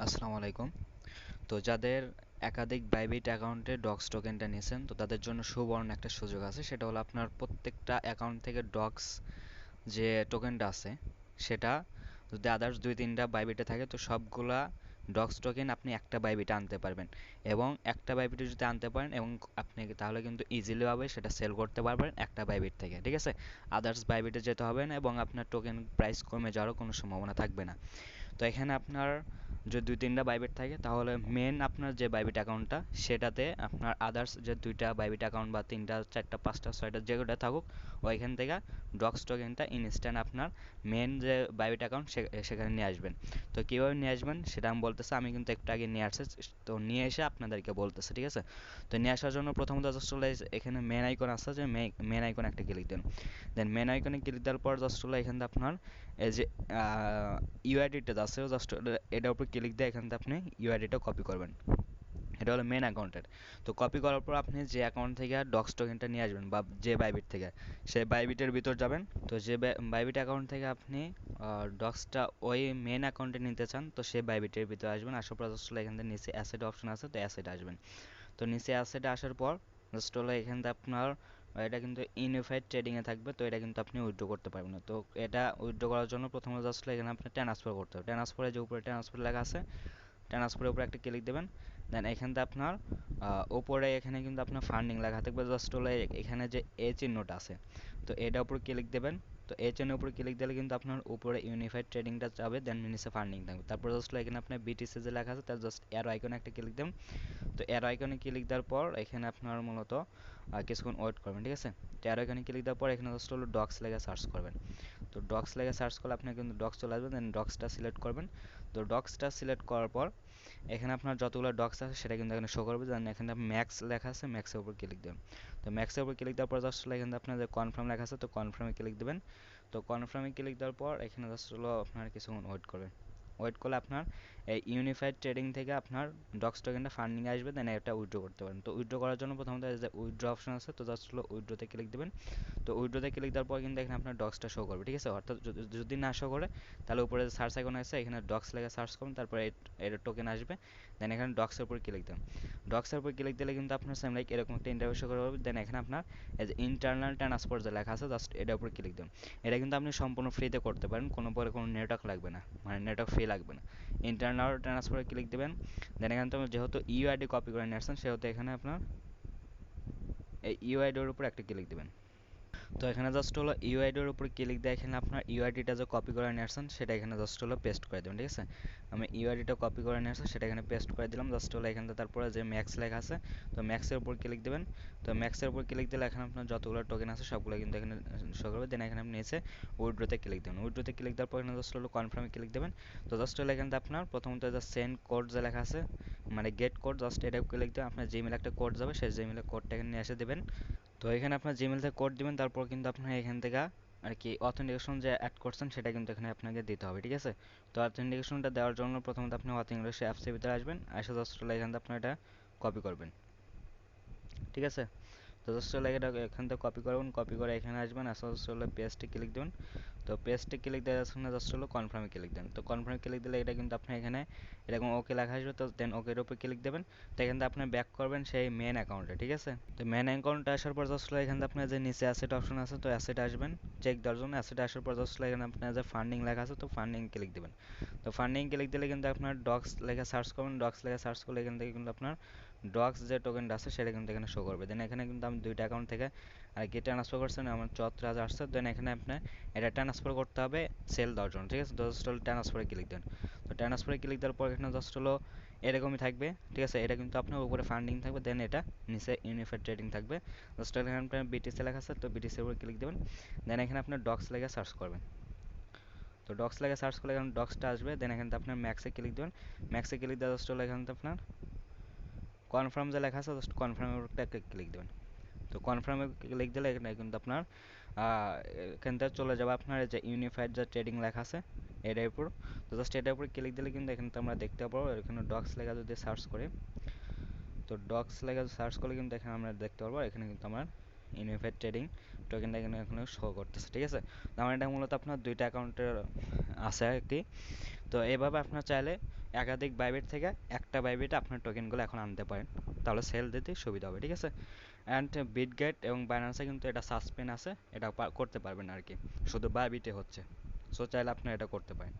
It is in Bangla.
আসসালামু আলাইকুম। তো যাদের একাধিক বাইবিট অ্যাকাউন্টে ডক্স টোকেনটা নিয়েছেন, তো তাদের জন্য সুবর্ণ একটা সুযোগ আছে। সেটা হলো আপনার প্রত্যেকটা অ্যাকাউন্ট থেকে ডক্স যে টোকেনটা আছে সেটা যদি আদার্স 2-3টা বাইবিটে থাকে, তো সবগুলা ডক্স টোকেন আপনি একটা বাইবিটে আনতে পারবেন। এবং একটা বাইবিটে যদি আনতে পারেন এবং আপনি তাহলে কিন্তু ইজিলি ভাবে সেটা সেল করতে পারবেন একটা বাইবিট থেকে, ঠিক আছে? আদার্স বাইবিটে যেতে হবে না এবং আপনার টোকেন প্রাইস কমে যাওয়ারও কোনো সম্ভাবনা থাকবে না। তো এখানে আপনার যদি 2-3টা বাইবিট থাকে, তাহলে মেন আপনার যে বাইবিট অ্যাকাউন্টটা সেটাতে আপনার আদার্স যে 2টা বাইবিট অ্যাকাউন্ট বা 3টা 4টা 5টা 6টা যেটা থাকুক, ওইখান থেকে ডক্স টোকেনটা ইনস্ট্যান্ট আপনার মেন যে বাইবিট অ্যাকাউন্ট সেখানে নিয়ে আসবেন। তো কীভাবে নিয়ে আসবেন সেটা আমি বলতেছি। আমি কিন্তু একটু আগে নিয়ে আসছি, তো নিয়ে এসে আপনাদেরকে বলতেছি, ঠিক আছে? তো নিয়ে আসার জন্য প্রথমত জাস্ট হলো এখানে মেন আইকন আছে, যে মেন আইকন একটা ক্লিক দেন। দেন মেন আইকনে ক্লিক দেওয়ার পর জাস্ট হলো এখানে আপনার এই যে ইউআইডিটা আছে, জাস্ট এটার উপর ক্লিক দিয়ে এখান থেকে আপনি ইউআইডিটা কপি করবেন। এটা হলো মেন অ্যাকাউন্টের। তো কপি করার পর আপনি যে অ্যাকাউন্ট থেকে ডক্স টোকেনটা নিয়ে আসবেন বা যে বাইবিট থেকে, সেই বাইবিটের ভিতর যাবেন। তো যে বাইবিট অ্যাকাউন্ট থেকে আপনি ডক্সটা ওই মেন অ্যাকাউন্টে নিতে চান, তো সেই বাইবিটের ভিতরে আসবেন। আসার পর জাস্ট এখান থেকে নিচে অ্যাসেট অপশন আছে, তো অ্যাসেট আসবেন। তো নিচে অ্যাসেটে আসার পর জাস্ট হলো এখান থেকে আপনার এটা কিন্তু ইউনিফাইড ট্রেডিংয়ে থাকবে, তো এটা কিন্তু আপনি উইথড্র করতে পারবেন না। তো এটা উইথড্র করার জন্য প্রথমে জাস্ট এখানে আপনি ট্রান্সফার করতে হবে। ট্রান্সফারে যে উপরে ট্রান্সফার লেখা আছে, ট্রান্সফারের উপরে একটা ক্লিক দেবেন। দেন এখান থেকে আপনার উপরে এখানে কিন্তু আপনার ফান্ডিং লেখা থাকবে, জাস্ট হলো এখানে যে এ চিহ্নটা আছে, তো এটার উপর ক্লিক দেবেন। তো এই চিহ্নের উপরে ক্লিক দিলে কিন্তু আপনার উপরে ইউনিফাইড ট্রেডিংটা যাবে, দেন নিচে ফান্ডিং থাকবে। তারপর জাস্ট এখানে আপনার বিটিসি যে লেখা আছে তার জাস্ট এরো আইকনে একটা ক্লিক দেবেন। তো অ্যারো আইকনে ক্লিক দেওয়ার পর এখানে আপনার মূলত কিছুক্ষণ ওয়েট করবেন, ঠিক আছে? তো অ্যারো আইকনে ক্লিক দেওয়ার পর এখানে জাস্ট হলো ডক্স লেগে সার্চ করবেন। তো ডক্স লেগে সার্চ করলে আপনার কিন্তু ডক্স চলে আসবে, দেন ডক্সটা সিলেক্ট করবেন। তো ডক্সটা সিলেক্ট করার পর এখানে আপনার যতগুলো ডক্স আছে সেটা কিন্তু এখানে শো করবে। দেন এখানে ম্যাক্স লেখা আছে, ম্যাক্সের উপর ক্লিক দেবেন। তো ম্যাক্সের উপর ক্লিক দেওয়ার পর জাস্ট হলো এখানে আপনার যে কনফার্ম লেখা আছে, তো কনফার্মে ক্লিক দেবেন। তো কনফার্মে ক্লিক দেওয়ার পর এখানে জাস্ট হলো আপনার কিছুক্ষণ ওয়েট করবেন। ওয়েট করলে আপনার এই ইউনিফাইড ট্রেডিং থেকে আপনার ডক্স টোকেনটা ফান্ডিং আসবে, দেন এটা উইথড্র করতে পারেন। তো উইথড্র করার জন্য প্রথমত যে উইথড্র অপশন আছে, তো জাস্ট হলো উইথড্রোতে ক্লিক দেবেন। তো উইথড্রোতে ক্লিক দেওয়ার পর কিন্তু এখানে আপনার ডক্সটা শো করবে, ঠিক আছে? অর্থাৎ যদি না শো করে, তাহলে উপরে যে সার্চ আইকন আছে এখানে ডক্স লেগে সার্চ করুন, তারপরে এর টোকেন আসবে। দেন এখানে ডক্সের উপর ক্লিক দেন। ডক্সের উপর ক্লিক দিলে কিন্তু আপনার সেম লাইক এরকম একটা ইন্টারভিউ শো করবে। দেন এখানে আপনার এই যে ইন্টারনাল ট্রান্সফার যে লেখা আছে, জাস্ট এটার উপর ক্লিক দেন। এটা কিন্তু আপনি সম্পূর্ণ ফ্রিতে করতে পারেন, কোনো নেটওয়ার্ক লাগবে না, মানে নেটওয়ার্ক ফ্রি লাগবে না। ইন্টারনাল ট্রান্সফারে ক্লিক দেবেন। দেন এখানে তো যেহেতু ইউআইডি কপি করে নিয়ে আসছেন, সেহেতু এখানে আপনার এই ইউআইডির উপর একটা ক্লিক দেবেন। তো এখানে জাস্ট হলো ইউআইডির উপর ক্লিক দিয়ে এখানে আপনার ইউআইডিটা যে কপি করে নিয়ে আসছেন সেটা এখানে জাস্ট হলো পেস্ট করে দেবেন, ঠিক আছে? আমি ইউআইডিটা কপি করে নিয়ে আসছি, সেটা এখানে পেস্ট করে দিলাম। জাস্ট হলো এখানে তারপরে যে ম্যাক্স লেখা আছে, তো ম্যাক্সের উপর ক্লিক দেবেন। তো ম্যাক্সের উপর ক্লিক দিলে এখানে আপনার যতগুলো টোকেন আছে সবগুলো কিন্তু এখানে শো করবে। দেন এখানে আপনি এসে উইথড্রোতে ক্লিক দেবেন। উইথড্রোতে ক্লিক দেওয়ার পর এখানে জাস্ট হলো কনফার্মে ক্লিক দেবেন। তো জাস্ট হলো এখানে আপনার প্রথমত যে সেন্ড কোড যে লেখা আছে, মানে গেট কোড, জাস্ট এটা ক্লিক দেবেন। আপনার জিমেলে একটা কোড যাবে, সেই জিমেলের কোডটা এখানে নিয়ে এসে দেবেন। তো এখানে আপনার জিমেল থেকে কোড দিবেন, তারপর কিন্তু আপনার এখান থেকে আর কি অথেন্টিকেশন যে অ্যাড করছেন সেটা কিন্তু এখানে আপনাকে দিতে হবে, ঠিক আছে? তো অথেন্টিকেশনটা দেওয়ার জন্য প্রথমত আপনি অথেন্টিকেশন অ্যাপসের ভিতরে আসবেন, এসে জাস্ট এখান থেকে আপনার এটা কপি করবেন, ঠিক আছে? তো জাস্ট এটা এখান থেকে কপি করবেন, কপি করে এখানে আসবেন, আসলে জাস্ট পেস্টে ক্লিক দেবেন। তো পেস্টে ক্লিক দেওয়ার জন্য জাস্ট হলো কনফার্মে ক্লিক দেন। তো কনফার্মে ক্লিক দিলে এটা কিন্তু আপনি এখানে এরকম ওকে লেখা আসবে, তো দেন ওকের উপর ক্লিক দেবেন। তো এখান থেকে আপনি ব্যাক করবেন সেই মেন অ্যাকাউন্টে, ঠিক আছে? তো মেন অ্যাকাউন্টে আসার পর জাস্ট এখান থেকে আপনার যে নিচে অ্যাসেট অপশন আছে, তো অ্যাসেটে আসবেন চেক দেওয়ার জন্য। অ্যাসেটে আসার পর জাস্ট এখানে আপনার যে ফান্ডিং লেখা আছে, তো ফান্ডিং ক্লিক দেবেন। তো ফান্ডিং ক্লিক দিলে কিন্তু আপনার ডক্স লেখা সার্চ করবেন। ডক্স লেখা সার্চ করলে এখান থেকে কিন্তু আপনার ডক্স যে টোকেনটা আছে সেটা কিন্তু এখানে শো করবে। দেন এখানে কিন্তু আমি 2টা অ্যাকাউন্ট থেকে আর কি ট্রান্সফার করছেন, আমার 74,000 আসছে। দেন এখানে আপনি এটা ট্রান্সফার করতে হবে সেল দেওয়ার জন্য, ঠিক আছে? তো জাস্ট হলো ট্রান্সফারে ক্লিক দেন। তো ট্রান্সফারে ক্লিক দেওয়ার পর এখানে জাস্ট হলো এরকমই থাকবে, ঠিক আছে? এটা কিন্তু আপনার উপরে ফান্ডিং থাকবে, দেন এটা নিচে ইউনিফাইড ট্রেডিং থাকবে। জাস্ট এখানে আপনার বিটিসি লেখা আছে, তো বিটিসির উপর ক্লিক দেবেন। দেন এখানে আপনার ডক্স লেগে সার্চ করবেন। তো ডক্স লেগে সার্চ করলে এখানে ডক্সটা আসবে। দেন এখানে আপনার ম্যাক্সে ক্লিক দেবেন। ম্যাক্সে ক্লিক দেওয়া জাস্ট হলো এখানে আপনার কনফার্ম যে লেখা আছে, জাস্ট কনফার্মের উপর একটা ক্লিক দেবেন। তো কনফার্মে ক্লিক দিলে এখানে কিন্তু আপনার এখান থেকে চলে যাবে আপনার যে ইউনিফাইড যে ট্রেডিং লেখা আছে এটার উপর। তো জাস্ট এটার উপর ক্লিক দিলে কিন্তু এখানে তো আমরা দেখতে পাবো, এখানে ডক্স লেখা যদি সার্চ করে, তো ডক্স লেখা সার্চ করলে কিন্তু এখানে আমরা দেখতে পারবো এখানে কিন্তু আমার ইউনিফাইড ট্রেডিং টোকেনটা এখানে শো করতেছে, ঠিক আছে? তো আমার এটা মূলত আপনার 2টা অ্যাকাউন্টের আছে আর কি। তো এভাবে আপনার চাইলে একাধিক বাইবিট থেকে একটা বাইবিটে আপনার টোকেনগুলো এখন আনতে পারেন, তাহলে সেল দিতে সুবিধা হবে, ঠিক আছে। অ্যান্ড বিটগেট এবং বাইন্যান্সে কিন্তু এটা সাসপেন্ড আছে, এটা করতে পারবেন আর কি, শুধু বাইবিটে হচ্ছে। সো চাইলে আপনি এটা করতে পারেন।